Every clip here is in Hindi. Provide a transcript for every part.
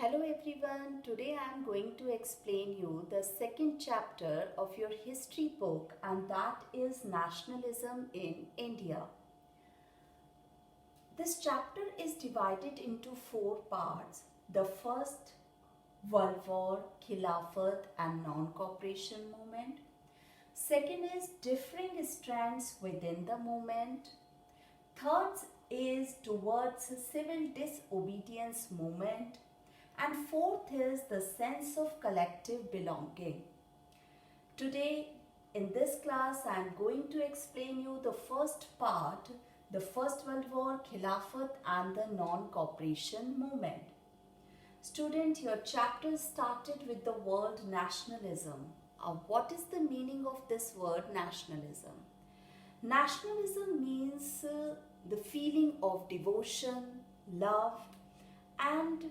Hello everyone, today I am going to explain you the second chapter of your history book, and that is nationalism in India. This chapter is divided into four parts. The first, World War, Khilafat and non-cooperation movement. Second is differing strands within the movement. Third is towards civil disobedience movement. And fourth is the sense of collective belonging. Today in this class I am going to explain you the first part, the First World War, Khilafat and the non-cooperation movement. Student, your chapter started with the word nationalism. What is the meaning of this word nationalism? Nationalism means the feeling of devotion, love and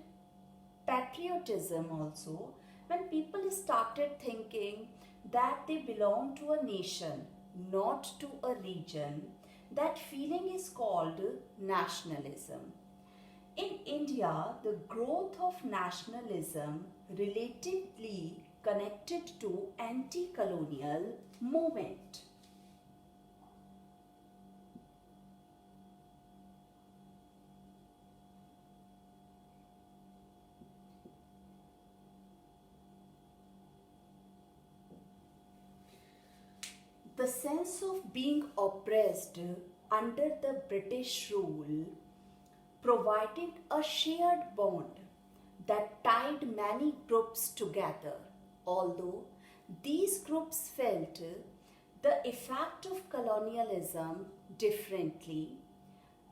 patriotism also, when people started thinking that they belong to a nation, not to a region, that feeling is called nationalism. In India, the growth of nationalism relatively connected to anti-colonial movement. The sense of being oppressed under the British rule provided a shared bond that tied many groups together. Although these groups felt the effect of colonialism differently,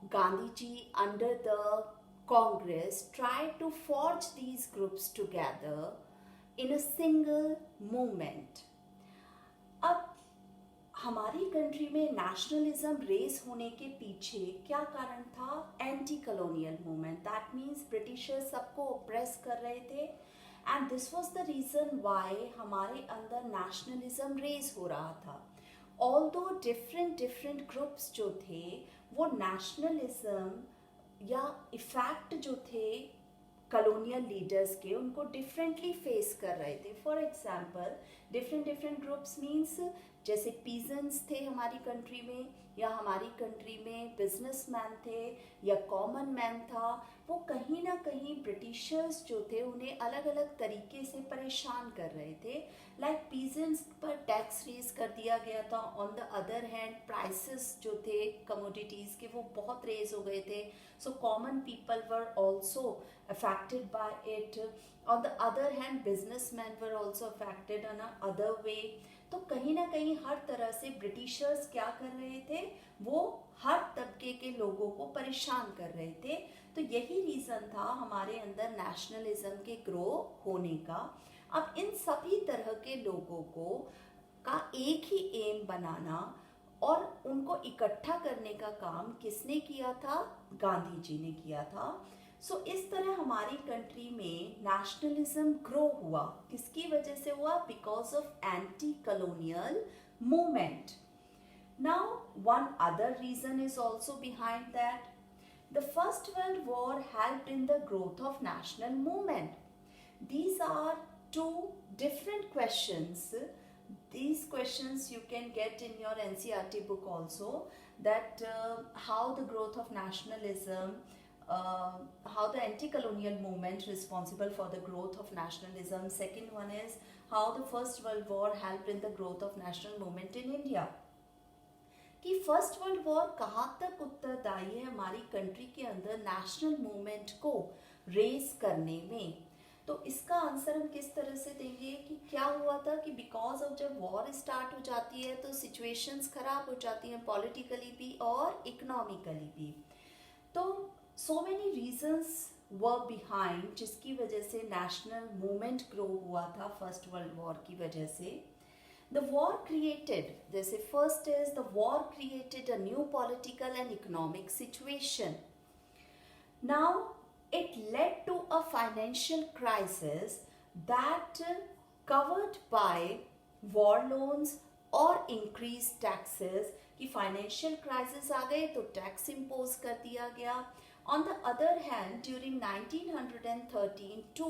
Gandhiji under the Congress tried to forge these groups together in a single movement. अब हमारी कंट्री में नेशनलिज्म रेस होने के पीछे क्या कारण था? Anti colonial movement. That means Britishers सबको ऑप्रेस कर रहे थे and this was the reason why हमारे अंदर नेशनलिज्म रेस हो रहा था. ऑल्दो डिफरेंट ग्रुप्स जो थे वो नेशनलिज्म या इफेक्ट जो थे कॉलोनियल लीडर्स के उनको डिफरेंटली फेस कर रहे थे. For example different groups means जैसे पीजेंट्स थे हमारी कंट्री में, या हमारी कंट्री में बिजनेसमैन थे या कॉमन मैन था, वो कहीं ना कहीं ब्रिटिशर्स जो थे उन्हें अलग अलग तरीके से परेशान कर रहे थे. लाइक पीजेंट्स पर टैक्स रेज कर दिया गया था. On the other hand prices जो थे कमोडिटीज़ के वो बहुत रेज हो गए थे. So common people were also affected by it. On the other hand, businessmen were also affected on a other way. तो कहीं ना कहीं हर तरह से ब्रिटिशर्स क्या कर रहे थे, वो हर तबके के लोगों को परेशान कर रहे थे. तो यही रीज़न था हमारे अंदर नेशनलिज्म के ग्रो होने का. अब इन सभी तरह के लोगों को का एक ही एम बनाना और उनको इकट्ठा करने का काम किसने किया था? गांधी जी ने किया था. सो इस तरह हमारी कंट्री में नेशनलिज्म ग्रो हुआ. किसकी वजह से हुआ? Because of anti colonial movement. Now one other reason is also behind that. The first world war helped in the growth of national movement. These are two different questions. These questions you can get in your NCERT book also, that how the growth of nationalism, how the anti-colonial movement responsible for the growth of nationalism. Second one is how the First World War helped in the growth of national movement in India. कि फर्स्ट वर्ल्ड वॉर कहाँ तक उत्तरदायी है हमारी कंट्री के अंदर नेशनल मूवमेंट को रेस करने में. तो इसका आंसर हम किस तरह से देंगे कि क्या हुआ था कि बिकॉज ऑफ जब वॉर स्टार्ट हो जाती है तो सिचुएशंस खराब हो जाती हैं पॉलिटिकली भी और इकोनॉमिकली भी. तो so many reasons were behind जिसकी वजह से नेशनल मूवमेंट ग्रो हुआ था फर्स्ट वर्ल्ड वॉर की वजह से. The war created, जैसे first is the war created a new political and economic situation. Now it led to a financial crisis that covered by war loans और increased taxes. कि फाइनेंशियल क्राइसिस आ गए तो टैक्स इम्पोज कर दिया गया. On the other hand, during 1913 to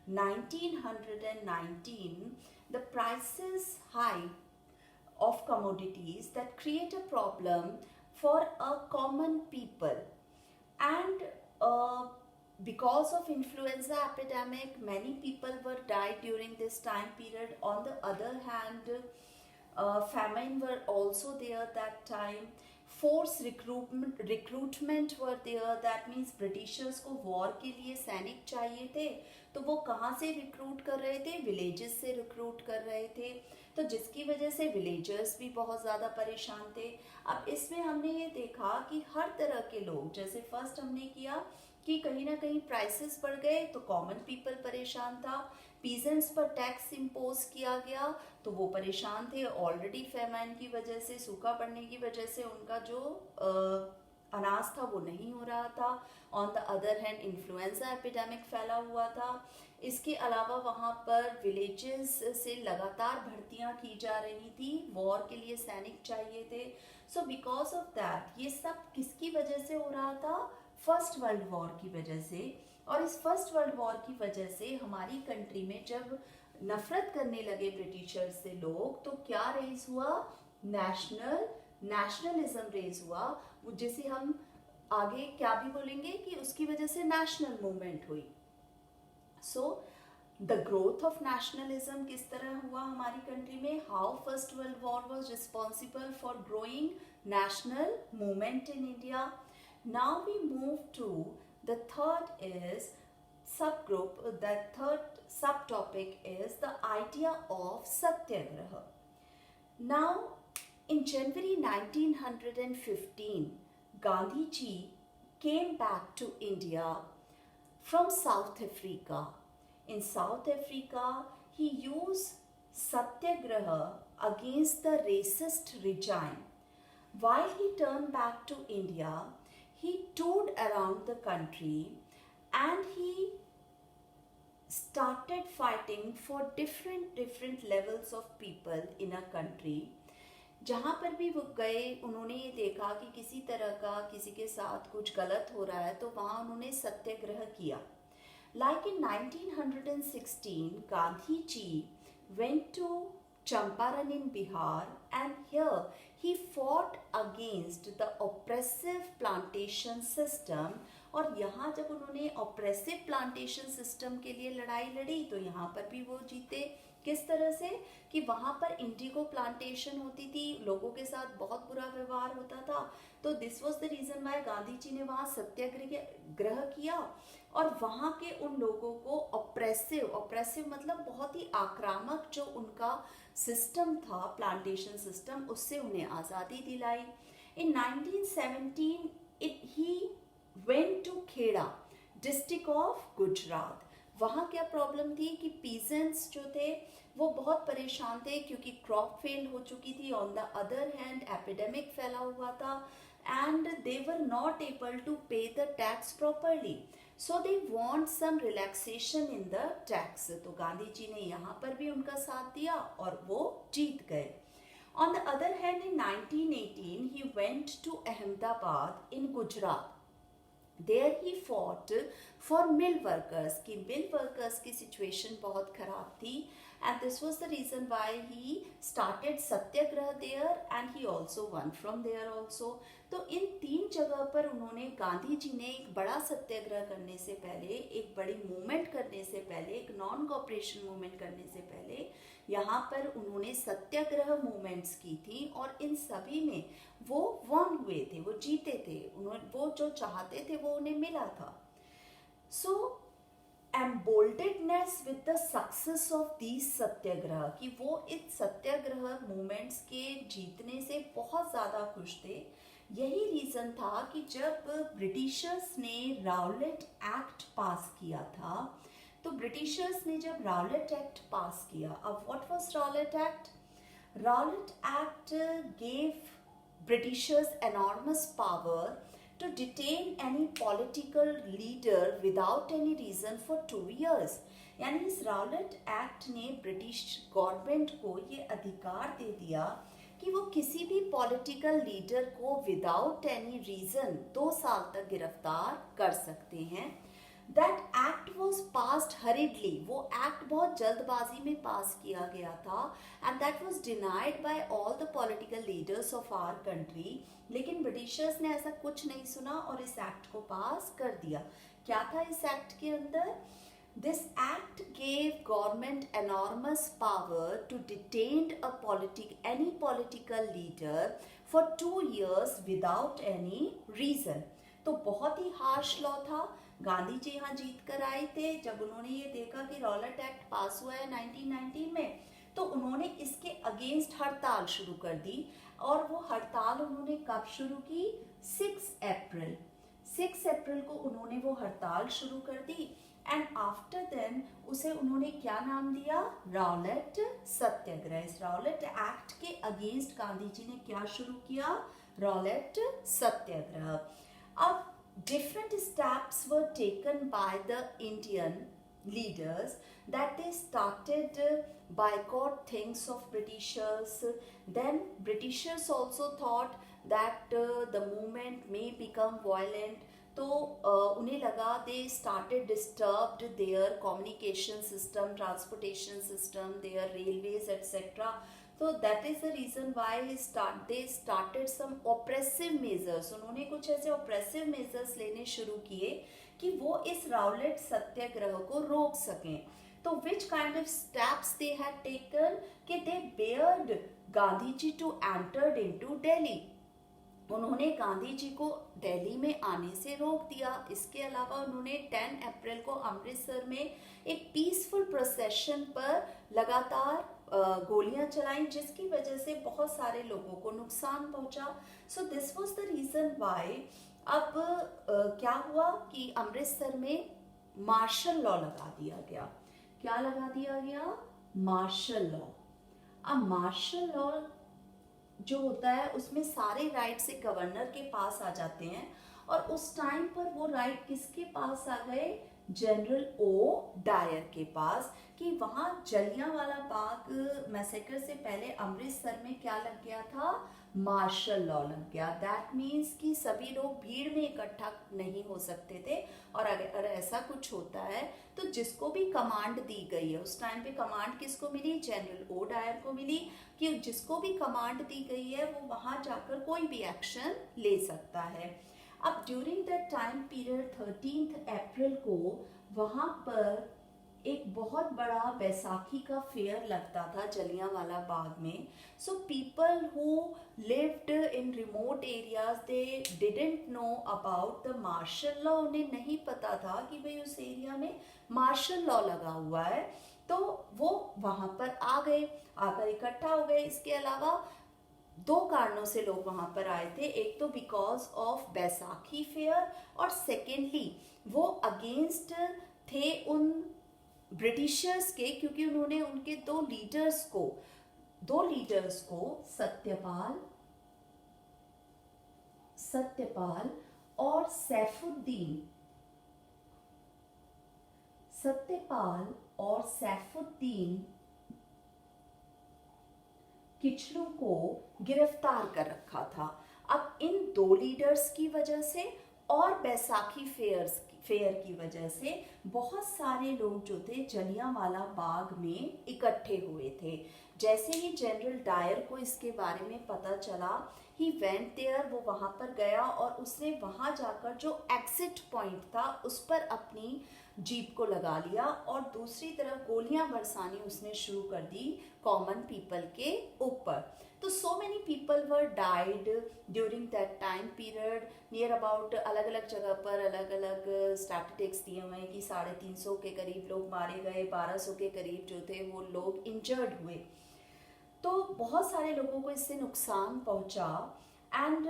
1919, the prices high of commodities that create a problem for a common people. And because of influenza epidemic, many people were died during this time period. On the other hand, famine were also there that time. Force recruitment were there. That means Britishers को war के लिए सैनिक चाहिए थे, तो वो कहाँ से रिक्रूट कर रहे थे? विलेजेस से रिक्रूट कर रहे थे, तो जिसकी वजह से विलेजर्स भी बहुत ज़्यादा परेशान थे. अब इसमें हमने ये देखा कि हर तरह के लोग, जैसे फर्स्ट हमने किया कि कहीं ना कहीं प्राइसेस बढ़ गए तो कॉमन पीपल परेशान था. पीजेंट्स पर टैक्स इम्पोज किया गया तो वो परेशान थे. ऑलरेडी फेमाइन की वजह से, सूखा पड़ने की वजह से उनका जो अनाज था वो नहीं हो रहा था. On the other hand influenza epidemic फैला हुआ था. इसके अलावा वहाँ पर विलेजेस से लगातार भर्तियाँ की जा रही थी, वॉर के लिए सैनिक चाहिए थे. सो बिकॉज ऑफ दैट ये सब किसकी वजह से हो रहा था? फर्स्ट वर्ल्ड वॉर की वजह से. और इस फर्स्ट वर्ल्ड वॉर की वजह से हमारी कंट्री में जब नफरत करने लगे ब्रिटिशर्स से लोग, तो क्या रेज हुआ? नेशनलिज्म रेज हुआ, जिसे हम आगे क्या भी बोलेंगे कि उसकी वजह से नेशनल मूवमेंट हुई. So the growth of nationalism किस तरह हुआ हमारी कंट्री में? How first world war was responsible for growing national movement in India. Now we move to the third subtopic is the idea of Satyagraha. Now, in January 1915, Gandhi ji came back to India from South Africa. In South Africa, he used Satyagraha against the racist regime. While he turned back to India, he toured around the country and he started fighting for different levels of people in a country. जहाँ पर भी वो गए, उन्होंने ये देखा कि किसी तरह का किसी के साथ कुछ गलत हो रहा है, तो वहाँ उन्होंने सत्याग्रह किया. Like in 1916, Gandhi ji went to Champaran in Bihar, and here he fought against the oppressive plantation system. और यहाँ जब उन्होंने oppressive plantation system के लिए लड़ाई लड़ी, तो यहाँ पर भी वो जीते. किस तरह से? कि वहाँ पर इंडिगो प्लांटेशन होती थी, लोगों के साथ बहुत बुरा व्यवहार होता था. तो this was the reason why Gandhi ji ने वहाँ सत्याग्रह किया और वहाँ के उन लोगों को ऑप्रेसिव मतलब बहुत ही आक्रामक जो उनका सिस्टम था, प्लांटेशन सिस्टम, उससे उन्हें आज़ादी दिलाई. In 1917 he went to Kheda, district of Gujarat. वहाँ क्या प्रॉब्लम थी कि पीजेंट्स जो थे वो बहुत परेशान थे क्योंकि क्रॉप फेल हो चुकी थी. On the other hand epidemic फैला हुआ था and they were not able to pay the tax properly, so they want some relaxation in the tax. तो गांधी जी ने यहाँ पर भी उनका साथ दिया और वो जीत गए. On the other hand, in 1918 he went to Ahmedabad in Gujarat. There he fought for mill workers कि mill workers की situation बहुत खराब थी, and this was the reason why he started Satyagraha there and he also won from there also. तो इन तीन जगह पर उन्होंने, गांधी जी ने एक बड़ा सत्याग्रह करने से पहले, एक बड़ी मूवमेंट करने से पहले, एक नॉन कॉपरेशन मूवमेंट करने से पहले यहाँ पर उन्होंने सत्याग्रह मूवमेंट्स की थी और इन सभी में वो वन हुए थे, वो जीते थे. उन्होंने वो जो चाहते थे वो उन्हें मिला था. So emboldenedness with the success of these satyagraha, कि वो इस सत्याग्रह मूवमेंट्स के जीतने से बहुत ज़्यादा खुश थे. यही रीज़न था कि जब ब्रिटिशर्स ने राउलेट एक्ट पास किया था, तो ब्रिटिशर्स ने जब राउलेट एक्ट पास किया, अब what was Rowlatt act? Rowlatt act gave Britishers enormous power to detain any political leader without any reason for 2 years. यानी इस राउलेट एक्ट ने ब्रिटिश गवर्नमेंट को ये अधिकार दे दिया कि वो किसी भी पॉलिटिकल लीडर को विदाउट एनी रीजन 2 साल तक गिरफ्तार कर सकते हैं। That act was passed hurriedly, वो एक्ट बहुत जल्दबाजी में पास किया गया था, and that was denied by all the political leaders of our country. लेकिन ब्रिटिशर्स ने ऐसा कुछ नहीं सुना और इस एक्ट को पास कर दिया। क्या था इस एक्ट के अंदर? This act gave government enormous power to detain any political leader for 2 years without any reason. तो बहुत ही हार्श लॉ था। गांधी जी यहाँ जीत कर आए थे। जब उन्होंने ये देखा कि रॉलेट एक्ट पास हुआ है 1919 में, तो उन्होंने इसके अगेंस्ट हड़ताल शुरू कर दी। और वो हड़ताल उन्होंने कब शुरू की? 6 अप्रैल। 6 अप्रैल को उन्होंने वो हड़ताल शुरू कर दी, एंड आफ्टर देन उसे उन्होंने क्या नाम दिया? रॉलेट सत्याग्रह। इस रॉलेट एक्ट के अगेंस्ट गांधी जी ने क्या शुरू किया? रॉलेट सत्याग्रह। अब different steps were taken by the Indian leaders, that they started boycott things of Britishers. Then Britishers also thought that the movement may become violent. तो उन्हें लगा they started disturbed their communication system, transportation system, their railways, etc. So that is the reason why they started some oppressive measures. उन्होंने कुछ ऐसे oppressive measures लेने शुरू किए कि वो इस राउलेट सत्याग्रह को रोक सकें। तो which kind of steps they had taken? कि they dared Gandhi ji to enter into Delhi. उन्होंने गांधी जी को दिल्ली में आने से रोक दिया। इसके अलावा उन्होंने 10 अप्रैल को अमृतसर में एक पीसफुल प्रोसेशन पर लगातार गोलियां चलाई, जिसकी वजह से बहुत सारे लोगों को नुकसान पहुंचा। So this was the reason why अब क्या हुआ कि अमृतसर में मार्शल लॉ लगा दिया गया। क्या लगा दिया गया? Martial law. अब मार्शल लॉ जो होता है उसमें सारे राइट से गवर्नर के पास आ जाते हैं, और उस टाइम पर वो राइट किसके पास आ गए? जनरल ओ डायर के पास। कि वहां जलियांवाला बाग मैसेकर से पहले अमृतसर में क्या लग गया था? मार्शल लॉ लग गया। दैट मीन्स कि सभी लोग भीड़ में इकट्ठा नहीं हो सकते थे, और अगर ऐसा कुछ होता है तो जिसको भी कमांड दी गई है, उस टाइम पे कमांड किसको मिली? जनरल ओ डायर को मिली, कि जिसको भी कमांड दी गई है वो वहां जाकर कोई भी एक्शन ले सकता है। अब ड्यूरिंग दैट टाइम पीरियड 13 अप्रैल को वहां पर एक बहुत बड़ा बैसाखी का फेयर लगता था जलियांवाला बाग में। So people who lived in remote areas, they didn't know about the martial law. उन्हें नहीं पता था कि भाई उस एरिया में मार्शल लॉ लगा हुआ है। तो वो वहां पर आ गए, आकर इकट्ठा हो गए। इसके अलावा 2 कारणों से लोग वहां पर आए थे। एक तो बिकॉज ऑफ बैसाखी फेयर, और सेकेंडली वो अगेंस्ट थे उन ब्रिटिशर्स के, क्योंकि उन्होंने उनके 2 लीडर्स को सत्यपाल और सैफुद्दीन किचलू को गिरफ्तार कर रखा था। अब इन 2 लीडर्स की वजह से और बैसाखी फेयर की वजह से बहुत सारे लोग जो थे जलियांवाला बाग में इकट्ठे हुए थे। जैसे ही जनरल डायर को इसके बारे में पता चला, ही वेंट देयर, वो वहां पर गया और उसने वहां जाकर जो एग्जिट पॉइंट था उस पर अपनी जीप को लगा लिया, और दूसरी तरफ गोलियां बरसानी उसने शुरू कर दी कॉमन पीपल के ऊपर। तो so many people were died during that time period. Near about अलग अलग जगह पर अलग अलग स्टैटिस्टिक्स दिए हुए हैं कि 350 के करीब लोग मारे गए, 1200 के करीब जो थे वो लोग इंजर्ड हुए। तो बहुत सारे लोगों को इससे नुकसान पहुंचा। एंड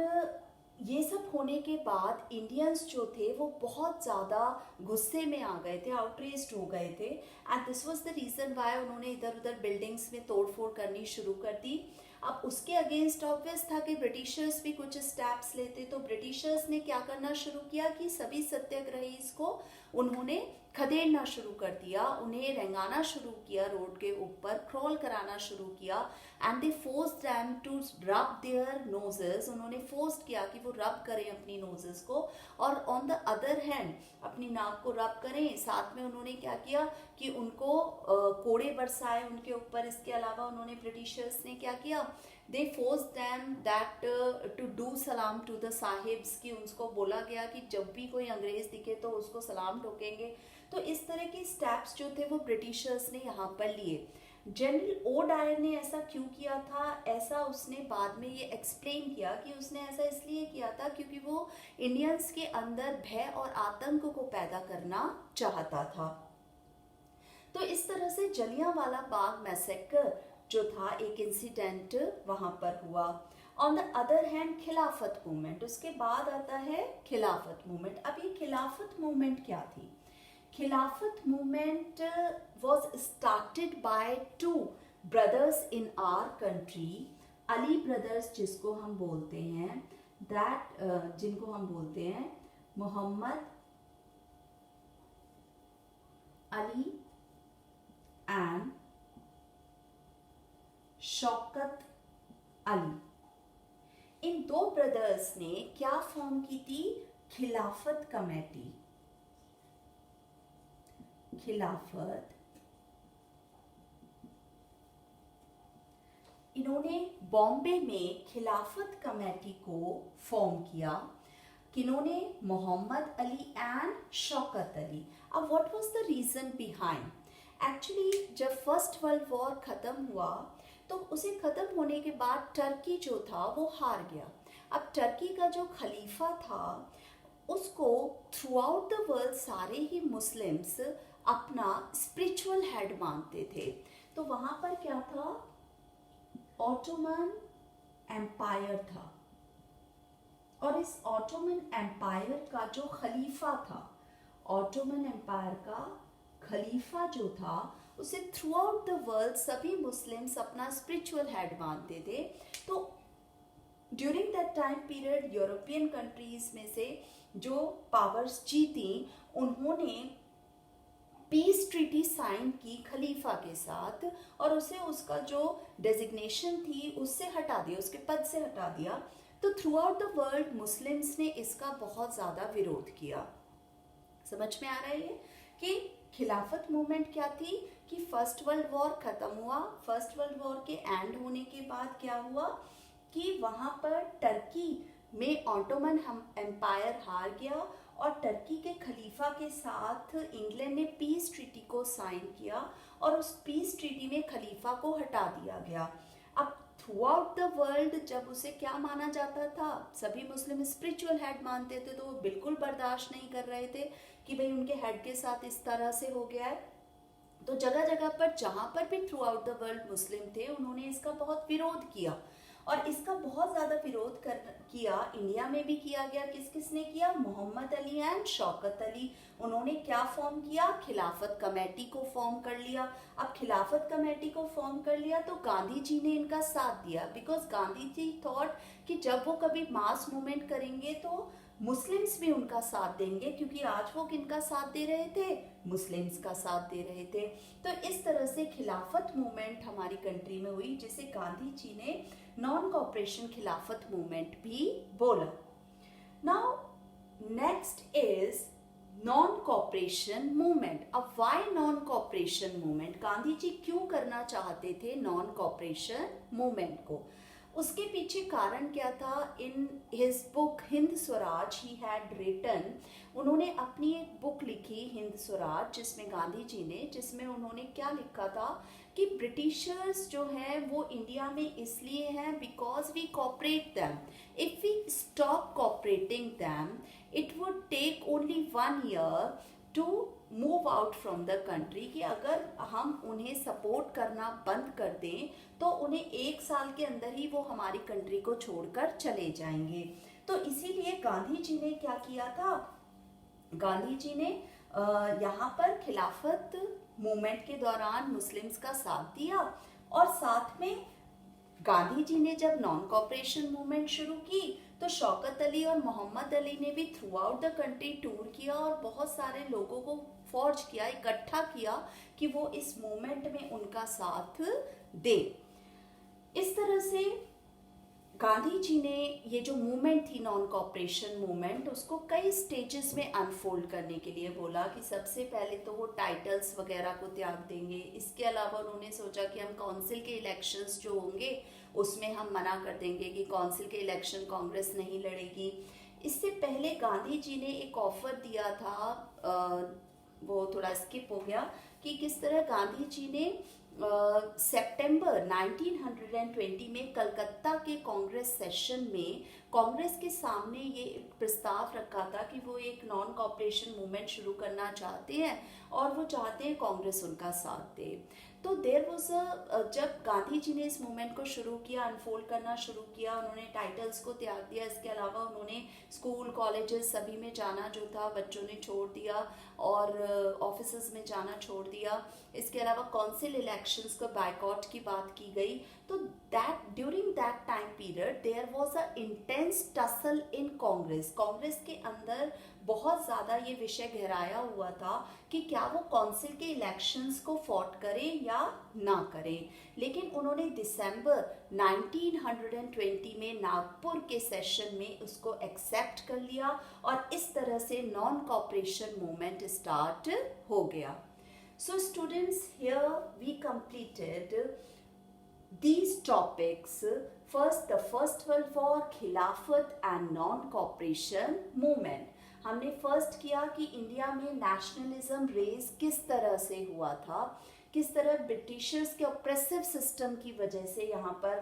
ये सब होने के बाद इंडियंस जो थे वो बहुत ज़्यादा गुस्से में आ गए थे, आउटरेज्ड हो गए थे। And this was the reason why उन्होंने इधर उधर बिल्डिंग्स में तोड़फोड़ करनी शुरू कर दी। अब उसके अगेंस्ट ऑब्वियस था कि ब्रिटिशर्स भी कुछ स्टेप्स लेते, तो ब्रिटिशर्स ने क्या करना शुरू किया कि सभी सत्याग्रहीज को उन्होंने खदेड़ना शुरू कर दिया, उन्हें रेंगाना शुरू किया, रोड के ऊपर क्रॉल कराना शुरू किया। And they force them to rub their noses, उन्होंने फोर्स किया कि वो रब करें अपनी नोजेस को, और ऑन द अदर हैंड अपनी नाक को रब करें। साथ में उन्होंने क्या किया कि उनको कोड़े बरसाए उनके ऊपर। इसके अलावा उन्होंने ब्रिटिशर्स ने क्या किया, they force them that to do salaam to the sahibs, की उनको बोला गया कि जब भी कोई अंग्रेज दिखे तो उसको सलाम ठोकेंगे। तो इस तरह के स्टेप्स जो थे वो ब्रिटिशर्स ने यहाँ पर लिए। जनरल ओ डायर ने ऐसा क्यों किया था, ऐसा उसने बाद में ये एक्सप्लेन किया कि उसने ऐसा इसलिए किया था क्योंकि वो इंडियंस के अंदर भय और आतंक को पैदा करना चाहता था। तो इस तरह से जलियांवाला बाग मैसेकर जो था एक इंसिडेंट वहां पर हुआ। ऑन द अदर हैंड खिलाफत मूवमेंट, उसके बाद आता है खिलाफत मूवमेंट। अब ये खिलाफत मूवमेंट क्या थी? खिलाफत movement was started by two brothers in our country, Ali brothers जिसको हम बोलते हैं, जिनको हम बोलते हैं मोहम्मद अली एंड शौकत अली। इन दो ब्रदर्स ने क्या फॉर्म की थी? खिलाफत कमेटी। खिलाफत, इन्होंने बॉम्बे में खिलाफत कमेटी को फॉर्म किया। किन्होंने? मोहम्मद अली एंड शौकत अली। अब what was the reason behind? Actually जब फर्स्ट वर्ल्ड वॉर खत्म हुआ तो उसे खत्म होने के बाद टर्की जो था वो हार गया। अब टर्की का जो खलीफा था उसको थ्रू आउट द वर्ल्ड सारे ही मुस्लिम्स अपना स्पिरिचुअल हेड मानते थे। तो वहां पर क्या था? ऑटोमन एम्पायर था, और इस ऑटोमन एम्पायर का जो खलीफा था, ऑटोमन एम्पायर का खलीफा जो था, उसे थ्रू आउट द वर्ल्ड सभी मुस्लिम्स अपना स्पिरिचुअल हेड मानते थे। तो during that time period European countries में से जो पावर्स जीती उन्होंने पीस ट्रीटी साइन की खलीफा के साथ, और उसे उसका जो डेजिग्नेशन थी उससे हटा दिया, उसके पद से हटा दिया। तो through out the world Muslims ने इसका बहुत ज़्यादा विरोध किया। समझ में आ रहा है ये कि खिलाफत मूवमेंट क्या थी कि फर्स्ट वर्ल्ड वॉर खत्म हुआ। फर्स्ट वर्ल्ड वॉर के एंड होने के बाद क्या हुआ कि वहाँ पर टर्की में ऑटोमन एम्पायर हार गया, और टर्की के खलीफा के साथ इंग्लैंड ने पीस ट्रीटी को साइन किया, और उस पीस ट्रीटी में खलीफा को हटा दिया गया। अब थ्रू आउट द वर्ल्ड जब उसे क्या माना जाता था, सभी मुस्लिम स्पिरिचुअल हेड मानते थे, तो वो बिल्कुल बर्दाश्त नहीं कर रहे थे कि भाई उनके हेड के साथ इस तरह से हो गया है। तो जगह जगह पर जहाँ पर भी थ्रू आउट द वर्ल्ड मुस्लिम थे उन्होंने इसका बहुत विरोध किया, और इसका बहुत ज़्यादा विरोध किया इंडिया में भी किया गया। किस किस ने किया? मोहम्मद अली एंड शौकत अली। उन्होंने क्या फॉर्म किया? खिलाफत कमेटी को फॉर्म कर लिया। अब खिलाफत कमेटी को फॉर्म कर लिया तो गांधी जी ने इनका साथ दिया, बिकॉज गांधी जी थॉट कि जब वो कभी मास मूवमेंट करेंगे तो मुस्लिम्स भी उनका साथ देंगे, क्योंकि आज वो किनका साथ दे रहे थे? मुस्लिम्स का साथ दे रहे थे। तो इस तरह से खिलाफत मूवमेंट हमारी कंट्री में हुई, जिसे गांधी जी ने नॉन कॉपरेशन खिलाफत मूवमेंट भी बोला। Now next is non cooperation movement. अब why non cooperation movement? Gandhi ji क्यों करना चाहते थे नॉन कॉपरेशन मूवमेंट को? उसके पीछे कारण क्या था? In his book Hind Swaraj he had written, उन्होंने अपनी एक बुक लिखी हिंद स्वराज, जिसमें गांधी जी ने, जिसमें उन्होंने क्या लिखा था कि ब्रिटिशर्स जो हैं वो इंडिया में इसलिए हैं because we cooperate them, if we stop cooperating them it would take only 1 year to move out from the country, कि अगर हम उन्हें सपोर्ट करना बंद कर दें तो उन्हें 1 साल के अंदर ही वो हमारी कंट्री को छोड़कर चले जाएंगे। तो इसीलिए गांधी जी ने क्या किया था? गांधी जी ने यहाँ पर खिलाफत मूवमेंट के दौरान मुस्लिम्स का साथ दिया, और साथ में गांधी जी ने जब नॉन कॉपरेशन मूवमेंट शुरू की तो शौकत अली और मोहम्मद अली ने भी through out the country tour किया और बहुत सारे लोगों को फॉर्ज किया, इकट्ठा किया कि वो इस मूवमेंट में उनका साथ दे। इस तरह से गांधी जी ने ये जो मूवमेंट थी नॉन कॉपरेशन मूवमेंट, उसको कई स्टेजेस में अनफोल्ड करने के लिए बोला कि सबसे पहले तो वो टाइटल्स वगैरह को त्याग देंगे। इसके अलावा उन्होंने सोचा कि हम काउंसिल के इलेक्शंस जो होंगे उसमें हम मना कर देंगे कि काउंसिल के इलेक्शन कांग्रेस नहीं लड़ेगी। इससे पहले गांधी जी ने एक ऑफर दिया था, वो थोड़ा स्किप हो गया, कि किस तरह गांधी जी ने सितंबर 1920 में कलकत्ता के कांग्रेस सेशन में कांग्रेस के सामने ये प्रस्ताव रखा था कि वो एक नॉन कॉपरेशन मूवमेंट शुरू करना चाहते हैं और वो चाहते हैं कांग्रेस उनका साथ दे। तो देयर वाज जब गांधी जी ने इस मूवमेंट को शुरू किया, अनफोल्ड करना शुरू किया, उन्होंने टाइटल्स को त्याग दिया। इसके अलावा उन्होंने स्कूल कॉलेजेस सभी में जाना जो था बच्चों ने छोड़ दिया और ऑफिसेज में जाना छोड़ दिया। इसके अलावा काउंसिल इलेक्शंस को बायकॉट की बात की गई। तो that during that time period there was a intense tussle in Congress. Congress के अंदर बहुत ज़्यादा ये विषय गहराया हुआ था कि क्या वो काउंसिल के इलेक्शंस को फॉट करें या ना करें। लेकिन उन्होंने दिसंबर 1920 में नागपुर के सेशन में उसको एक्सेप्ट कर लिया और इस तरह से नॉन कॉपरेशन मूवमेंट स्टार्ट हो गया। So students, here we completed these topics. First, the First World War, Khilafat and non-cooperation movement. हमने फर्स्ट किया कि इंडिया में नेशनलिज्म रेज किस तरह से हुआ था, किस तरह ब्रिटिशर्स के ऑप्रेसिव सिस्टम की वजह से यहाँ पर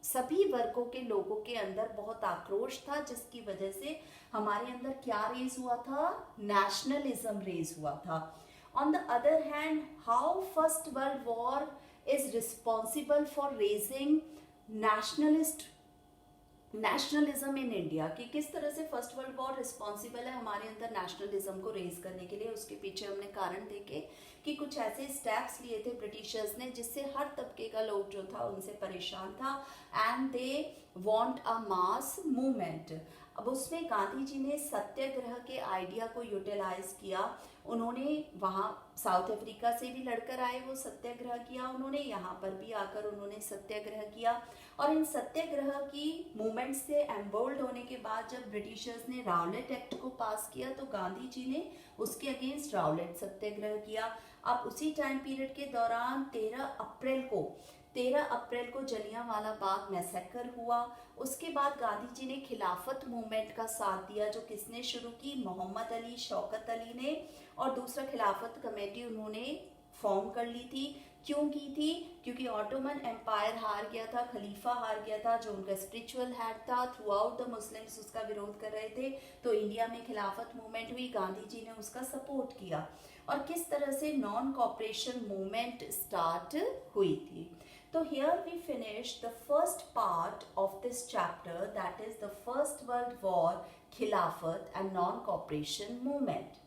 सभी वर्गों के लोगों के अंदर बहुत आक्रोश था, जिसकी वजह से हमारे अंदर क्या रेज हुआ था, नेशनलिज्म रेज हुआ था। On the other hand, how First World War is responsible for raising nationalism in India, कि किस तरह से फर्स्ट वर्ल्ड वॉर रिस्पॉन्सिबल है हमारे अंदर नेशनलिज्म को रेज करने के लिए। उसके पीछे हमने कारण देखे कि कुछ ऐसे स्टेप्स लिए थे ब्रिटिशर्स ने जिससे हर तबके का लोग जो था उनसे परेशान था and they want a mass movement. अब उसमें गांधी जी ने सत्याग्रह के आइडिया को यूटिलाइज किया। उन्होंने वहाँ साउथ अफ्रीका से भी लड़कर आए, वो सत्याग्रह किया, उन्होंने यहाँ पर भी आकर उन्होंने सत्याग्रह किया। और इन सत्याग्रह की मूवमेंट से एम्बोल्ड होने के बाद जब ब्रिटिशर्स ने राउलेट एक्ट को पास किया तो गांधी जी ने उसके अगेंस्ट राउलेट सत्याग्रह किया। अब उसी टाइम पीरियड के दौरान 13 अप्रैल को जलियांवाला बाग मैसेकर हुआ। उसके बाद गांधी जी ने खिलाफत मूवमेंट का साथ दिया, जो किसने शुरू की, मोहम्मद अली, शौकत अली ने, और दूसरा खिलाफत कमेटी उन्होंने फॉर्म कर ली थी। क्यों की थी? क्योंकि ऑटोमन एम्पायर हार गया था, खलीफा हार गया था जो उनका स्पिरिचुअल हेड था। थ्रू आउट द मुस्लिम्स उसका विरोध कर रहे थे, तो इंडिया में खिलाफत मूवमेंट हुई, गांधी जी ने उसका सपोर्ट किया। और किस तरह से नॉन कॉपरेशन मूवमेंट स्टार्ट हुई थी। So here we finish the first part of this chapter, that is the First World War, Khilafat and non-cooperation movement.